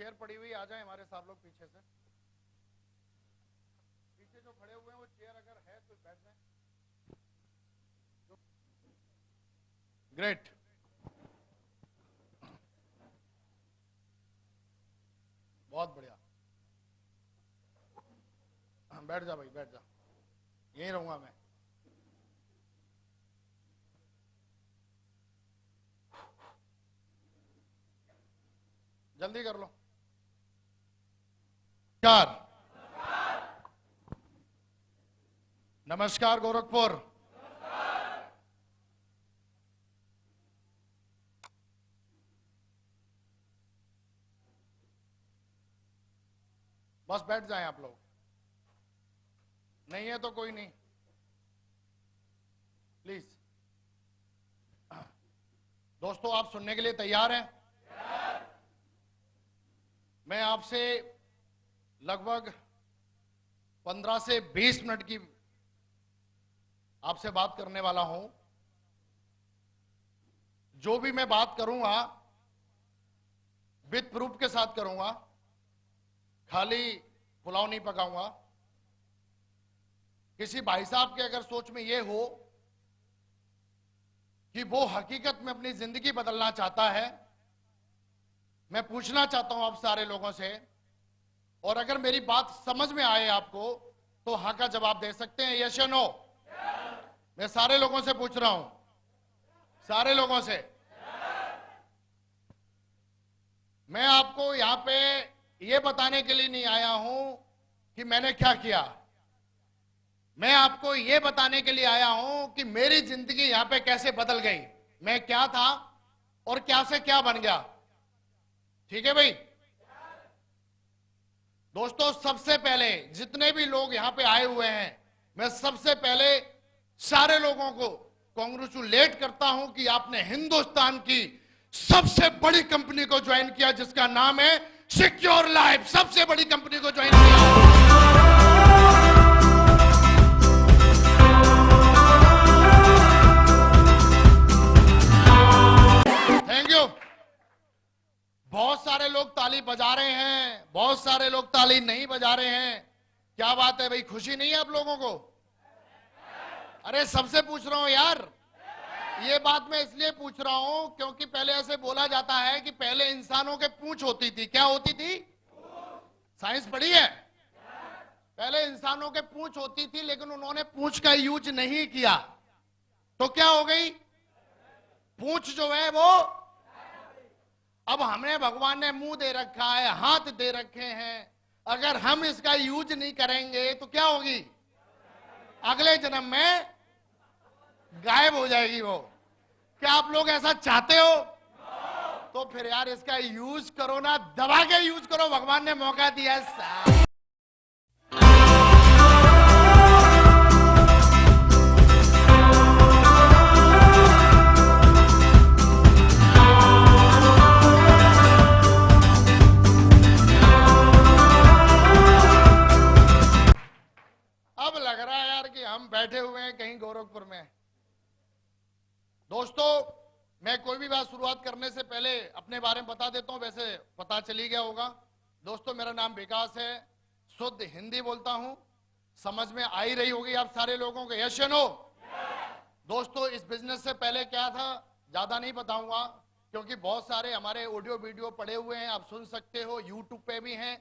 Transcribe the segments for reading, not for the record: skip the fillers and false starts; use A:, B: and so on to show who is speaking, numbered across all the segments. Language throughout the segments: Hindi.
A: चेयर पड़ी हुई, आ जाए हमारे साथ लोग पीछे से। पीछे जो खड़े हुए हैं वो चेयर अगर है तो बैठ जाए। ग्रेट। बहुत बढ़िया। बैठ जा भाई, बैठ जा, यहीं रहूंगा मैं। जल्दी कर लो। नमस्कार गोरखपुर। बस बैठ जाएं आप लोग, नहीं है तो कोई नहीं, प्लीज। दोस्तों, आप सुनने के लिए तैयार हैं? मैं आपसे लगभग 15 से 20 मिनट की आपसे बात करने वाला हूं। जो भी मैं बात करूंगा विद प्रूफ के साथ करूंगा, खाली पुलाव नहीं पकाऊंगा। किसी भाई साहब के अगर सोच में यह हो कि वो हकीकत में अपनी जिंदगी बदलना चाहता है, मैं पूछना चाहता हूं आप सारे लोगों से, और अगर मेरी बात समझ में आए आपको तो हाँ का जवाब दे सकते हैं, यस या नो। मैं सारे लोगों से पूछ रहा हूं, सारे लोगों से। मैं आपको यहां पे ये बताने के लिए नहीं आया हूं कि मैंने क्या किया, मैं आपको ये बताने के लिए आया हूं कि मेरी जिंदगी यहां पे कैसे बदल गई, मैं क्या था और क्या से क्या बन गया। ठीक है भाई? दोस्तों, सबसे पहले जितने भी लोग यहां पे आए हुए हैं, मैं सबसे पहले सारे लोगों को कांग्रेचुलेट करता हूं कि आपने हिंदुस्तान की सबसे बड़ी कंपनी को ज्वाइन किया, जिसका नाम है सिक्योर लाइफ। सबसे बड़ी कंपनी को ज्वाइन किया। Thank you. बहुत सारे लोग ताली बजा रहे हैं, बहुत सारे लोग ताली नहीं बजा रहे हैं। क्या बात है भाई, खुशी नहीं है आप लोगों को? अरे सबसे पूछ रहा हूं यार। ये बात मैं इसलिए पूछ रहा हूं क्योंकि पहले ऐसे बोला जाता है कि पहले इंसानों के पूंछ होती थी। क्या होती थी? साइंस पढ़ी है? पहले इंसानों के पूंछ होती थी, लेकिन उन्होंने पूंछ का यूज नहीं किया, तो क्या हो गई? पूंछ जो है वो, अब हमें भगवान ने मुंह दे रखा है, हाथ दे रखे हैं, अगर हम इसका यूज नहीं करेंगे तो क्या होगी? अगले जन्म में गायब हो जाएगी वो। क्या आप लोग ऐसा चाहते हो? तो फिर यार इसका यूज करो ना, दबा के यूज करो, भगवान ने मौका दिया है। अब लग रहा है यार कि हम बैठे हुए हैं कहीं गोरखपुर में। दोस्तों, मैं कोई भी बात शुरुआत करने से पहले अपने बारे में बता देता हूं, वैसे पता चली गया होगा। दोस्तों, मेरा नाम विकास है, शुद्ध हिंदी बोलता हूं, समझ में आ ही रही होगी आप सारे लोगों को, यस या नो? दोस्तों, इस बिजनेस से पहले क्या था ज्यादा नहीं बताऊंगा, क्योंकि बहुत सारे हमारे ऑडियो वीडियो पड़े हुए हैं, आप सुन सकते हो, यूट्यूब पे भी हैं,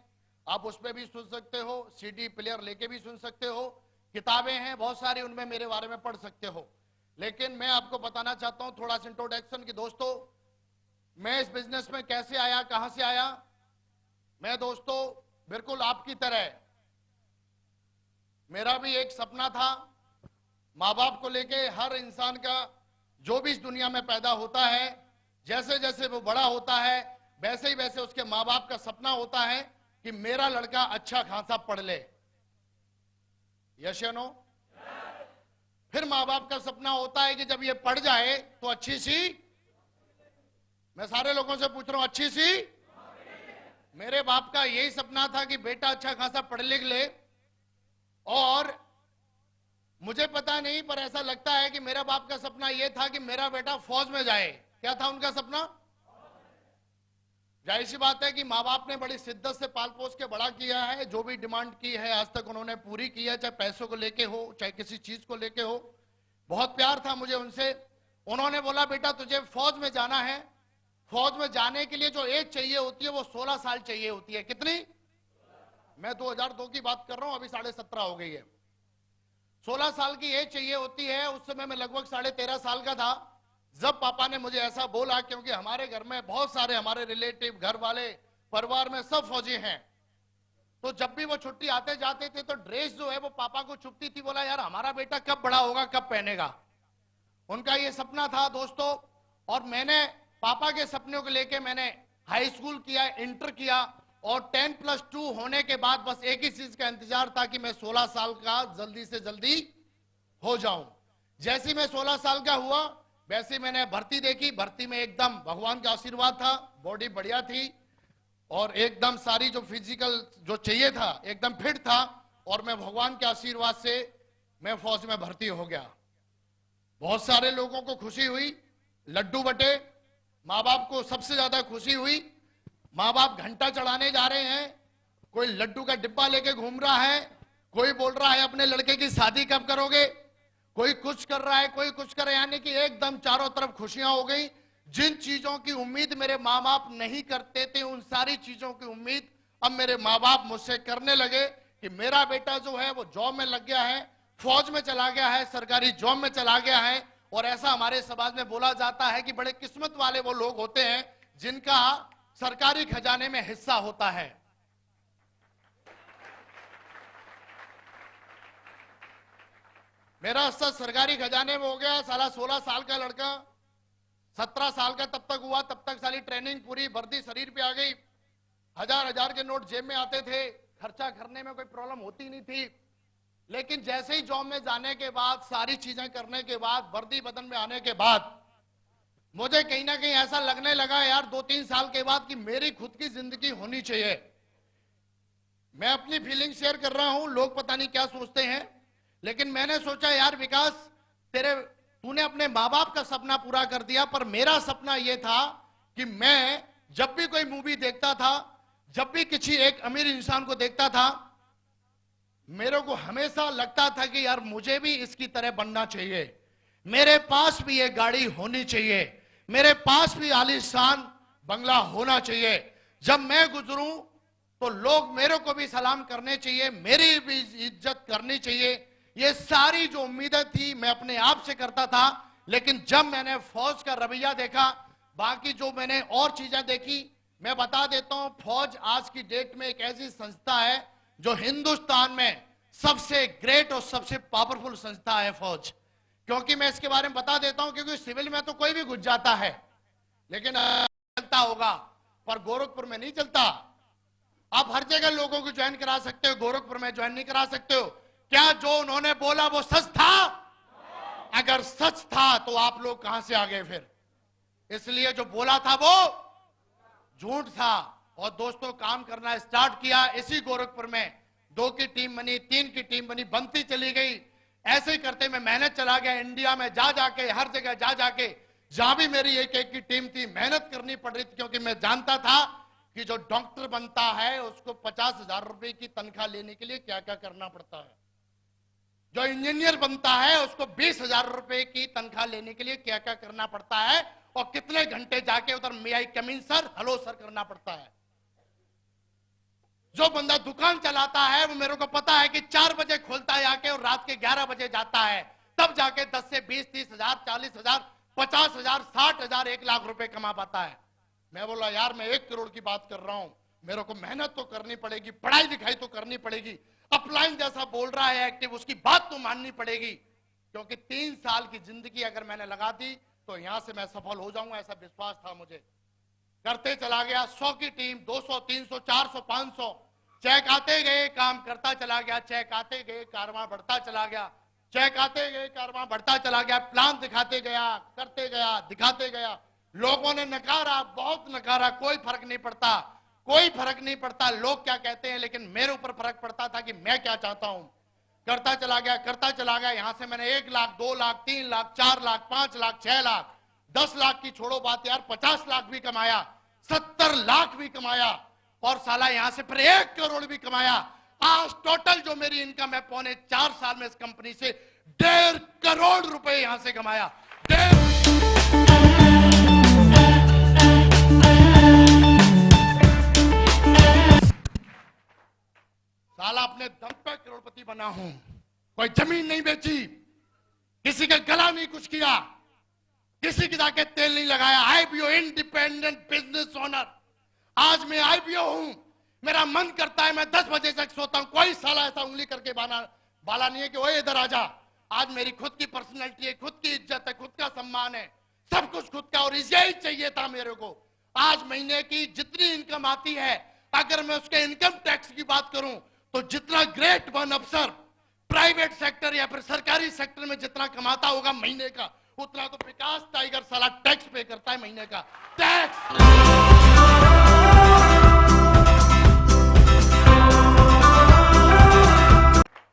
A: आप उस पर भी सुन सकते हो, सीडी प्लेयर लेके भी सुन सकते हो, किताबें हैं बहुत सारी, उनमें मेरे बारे में पढ़ सकते हो। लेकिन मैं आपको बताना चाहता हूं थोड़ा सा इंट्रोडक्शन की। दोस्तों, मैं इस बिजनेस में कैसे आया, कहां से आया। मैं दोस्तों बिल्कुल आपकी तरह, मेरा भी एक सपना था, माँ बाप को लेके। हर इंसान का जो भी इस दुनिया में पैदा होता है, जैसे जैसे वो बड़ा होता है, वैसे ही वैसे उसके माँ बाप का सपना होता है कि मेरा लड़का अच्छा खासा पढ़ ले, यस या नो? फिर माँ बाप का सपना होता है कि जब ये पढ़ जाए तो अच्छी सी, मैं सारे लोगों से पूछ रहा हूं, अच्छी सी। मेरे बाप का यही सपना था कि बेटा अच्छा खासा पढ़ लिख ले, और मुझे पता नहीं पर ऐसा लगता है कि मेरा बाप का सपना यह था कि मेरा बेटा फौज में जाए। क्या था उनका सपना? जाहिर सी बात है कि माँ बाप ने बड़ी शिद्दत से पाल पोस के बड़ा किया है, जो भी डिमांड की है आज तक उन्होंने पूरी की है, चाहे पैसों को लेके हो चाहे किसी चीज को लेके हो। बहुत प्यार था मुझे उनसे। उन्होंने बोला बेटा तुझे फौज में जाना है, फौज में जाने के लिए जो एज चाहिए होती है वो 16 साल चाहिए होती है। कितनी? मैं 2002 की बात कर रहा हूं, अभी 17.5 हो गई है। 16 साल की एज चाहिए होती है। उस समय मैं लगभग 13.5 साल का था जब पापा ने मुझे ऐसा बोला, क्योंकि हमारे घर में बहुत सारे हमारे रिलेटिव, घर वाले, परिवार में सब फौजी हैं। तो जब भी वो छुट्टी आते जाते थे तो ड्रेस जो है वो पापा को चुभती थी। बोला यार हमारा बेटा कब बड़ा होगा, कब पहनेगा। उनका ये सपना था दोस्तों। और मैंने पापा के सपनों को लेके मैंने हाई स्कूल किया, इंटर किया, और 10+2 होने के बाद बस एक ही चीज का इंतजार था कि मैं 16 साल का जल्दी से जल्दी हो जाऊं। जैसे ही मैं 16 साल का हुआ वैसे मैंने भर्ती देखी। भर्ती में एकदम भगवान का आशीर्वाद था, बॉडी बढ़िया थी और एकदम सारी जो फिजिकल जो चाहिए था एकदम फिट था। और मैं भगवान के आशीर्वाद से मैं फौज में भर्ती हो गया। बहुत सारे लोगों को खुशी हुई, लड्डू बटे। माँ बाप को सबसे ज्यादा खुशी हुई। माँ बाप घंटा चढ़ाने जा रहे हैं, कोई लड्डू का डिब्बा लेके घूम रहा है, कोई बोल रहा है अपने लड़के की शादी कब करोगे, कोई कुछ कर रहा है, कोई कुछ कर रहा है। यानी कि एकदम चारों तरफ खुशियां हो गई। जिन चीजों की उम्मीद मेरे माँ बाप नहीं करते थे उन सारी चीजों की उम्मीद अब मेरे माँ बाप मुझसे करने लगे कि मेरा बेटा जो है वो जॉब में लग गया है, फौज में चला गया है, सरकारी जॉब में चला गया है। और ऐसा हमारे समाज में बोला जाता है कि बड़े किस्मत वाले वो लोग होते हैं जिनका सरकारी खजाने में हिस्सा होता है। मेरा हिस्सा सरकारी खजाने में हो गया। साला 16 साल का लड़का 17 साल का तब तक हुआ, तब तक सारी ट्रेनिंग पूरी, वर्दी शरीर पे आ गई, हजार हजार के नोट जेब में आते थे, खर्चा करने में कोई प्रॉब्लम होती नहीं थी। लेकिन जैसे ही जॉब में जाने के बाद, सारी चीजें करने के बाद, वर्दी बदन में आने के बाद मुझे कहीं ना कहीं ऐसा लगने लगा यार 2-3 साल के बाद कि मेरी खुद की जिंदगी होनी चाहिए। मैं अपनी फीलिंग शेयर कर रहा हूं, लोग पता नहीं क्या सोचते हैं, लेकिन मैंने सोचा यार विकास तूने अपने माँ बाप का सपना पूरा कर दिया, पर मेरा सपना यह था कि मैं जब भी कोई मूवी देखता था, जब भी किसी एक अमीर इंसान को देखता था, मेरे को हमेशा लगता था कि यार मुझे भी इसकी तरह बनना चाहिए, मेरे पास भी ये गाड़ी होनी चाहिए, मेरे पास भी आलीशान बंगला होना चाहिए। जब मैं गुजरूं तो लोग मेरे को भी सलाम करने चाहिए, मेरी भी इज्जत करनी चाहिए। ये सारी जो उम्मीदें थी मैं अपने आप से करता था। लेकिन जब मैंने फौज का रवैया देखा, बाकी जो मैंने और चीजें देखी, मैं बता देता हूं, फौज आज की डेट में एक ऐसी संस्था है जो हिंदुस्तान में सबसे ग्रेट और सबसे पावरफुल संस्था है फौज। क्योंकि मैं इसके बारे में बता देता हूं, क्योंकि सिविल में तो कोई भी घुस जाता है, लेकिन चलता होगा, पर गोरखपुर में नहीं चलता। आप हर जगह लोगों को ज्वाइन करा सकते हो, गोरखपुर में ज्वाइन नहीं करा सकते हो। क्या जो उन्होंने बोला वो सच था? अगर सच था तो आप लोग कहां से आ गए फिर? इसलिए जो बोला था वो झूठ था। और दोस्तों काम करना स्टार्ट किया इसी गोरखपुर में। 2 की टीम बनी, 3 की टीम बनी, बनती चली गई। ऐसे ही करते मैं मेहनत चला गया, इंडिया में जा जाके, हर जगह जा जाके, जहां भी मेरी एक एक की टीम थी, मेहनत करनी पड़ रही थी। क्योंकि मैं जानता था कि जो डॉक्टर बनता है उसको 50,000 रुपए की तनख्वाह लेने के लिए क्या क्या करना पड़ता है, जो इंजीनियर बनता है उसको 20,000 रुपए की तनख्वाह लेने के लिए क्या क्या करना पड़ता है, और कितने घंटे जाके उधर मे आई कम इन सर, हेलो सर करना पड़ता है। जो बंदा दुकान चलाता है वो मेरे को पता है कि 4 बजे खोलता है आके और रात के 11 बजे जाता है, तब जाके 10 से 20, 30,000, 40,000, 50,000, 60,000, 1 लाख रुपए कमा पाता है। मैं बोला यार मैं 1 करोड़ की बात कर रहा हूं, मेरे को मेहनत तो करनी पड़ेगी, पढ़ाई लिखाई तो करनी पड़ेगी, अपलाइन जैसा बोल रहा है एक्टिव, उसकी बात तो माननी पड़ेगी। क्योंकि 3 साल की जिंदगी अगर मैंने लगा दी तो यहां से मैं सफल हो जाऊंगा, ऐसा विश्वास था मुझे। करते चला गया, 100 की टीम, 200, 300, 400, 500 चेक आते गए, काम करता चला गया, चेक आते गए, कारवां बढ़ता चला गया, चेक आते गए, कारवां बढ़ता चला गया, प्लान दिखाते गया, करते गया, दिखाते गया। लोगों ने नकारा, बहुत नकारा, कोई फर्क नहीं पड़ता, कोई फर्क नहीं पड़ता लोग क्या कहते हैं, लेकिन मेरे ऊपर फर्क पड़ता था कि मैं क्या चाहता हूं। करता चला गया, करता चला गया। यहां से मैंने 1 लाख, 2 लाख, 3 लाख, 4 लाख, 5 लाख, 6 लाख, 10 लाख की छोड़ो बात यार, 50 लाख भी कमाया। 70 लाख भी कमाया और साला यहां से फिर 1 करोड़ भी कमाया। आज टोटल जो मेरी इनकम है 4.25 साल में इस कंपनी से 1.5 करोड़ रुपए यहां से कमाया। साला अपने दम पे करोड़पति बना हूं, कोई जमीन नहीं बेची, किसी का गला नहीं कुछ किया, किसी की जाके तेल नहीं लगाया। IPO, independent business owner. आज मैं आईपीओ हूं, मेरा मन करता है मैं 10 बजे तक सोता हूं, कोई साला ऐसा उंगली करके बाला नहीं है कि ओए इधर आजा। आज मेरी खुद की पर्सनैलिटी है, खुद की इज्जत है, खुद का सम्मान है, सब कुछ खुद का, और यही चाहिए था मेरे को। आज महीने की जितनी इनकम आती है, अगर मैं उसके इनकम टैक्स की बात करूं तो जितना ग्रेड 1 अफसर प्राइवेट सेक्टर या फिर सरकारी सेक्टर में जितना कमाता होगा महीने का, उतना तो विकास टाइगर साला टैक्स पे करता है महीने का टैक्स।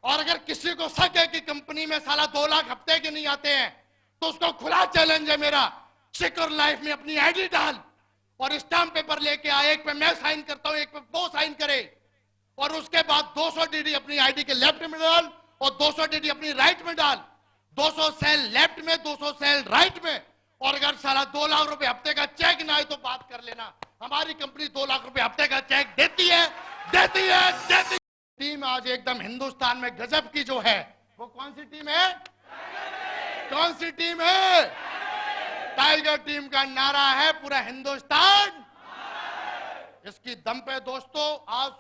A: और अगर किसी को शक है कि कंपनी में साला 2 लाख हफ्ते के नहीं आते हैं तो उसको खुला चैलेंज है मेरा, सिक्योर लाइफ में अपनी आईडी डाल और स्टाम्प पेपर लेके आ, एक पे मैं साइन करता हूं, एक पे वो साइन करे, और उसके बाद 200 डीडी अपनी आईडी के लेफ्ट में डाल और 200 डीडी अपनी राइट में डाल, 200 सेल लेफ्ट में, 200 सेल राइट में। और अगर साला 2 लाख रुपए हफ्ते का चेक ना आए तो बात कर लेना, हमारी कंपनी 2 लाख रुपए हफ्ते का चेक देती है, देती है, देती। टीम आज एकदम हिंदुस्तान में गजब की जो है, वो कौन सी टीम है? कौन सी टीम है? टाइगर टीम का नारा है पूरा हिंदुस्तान। इसकी दम पे दोस्तों आज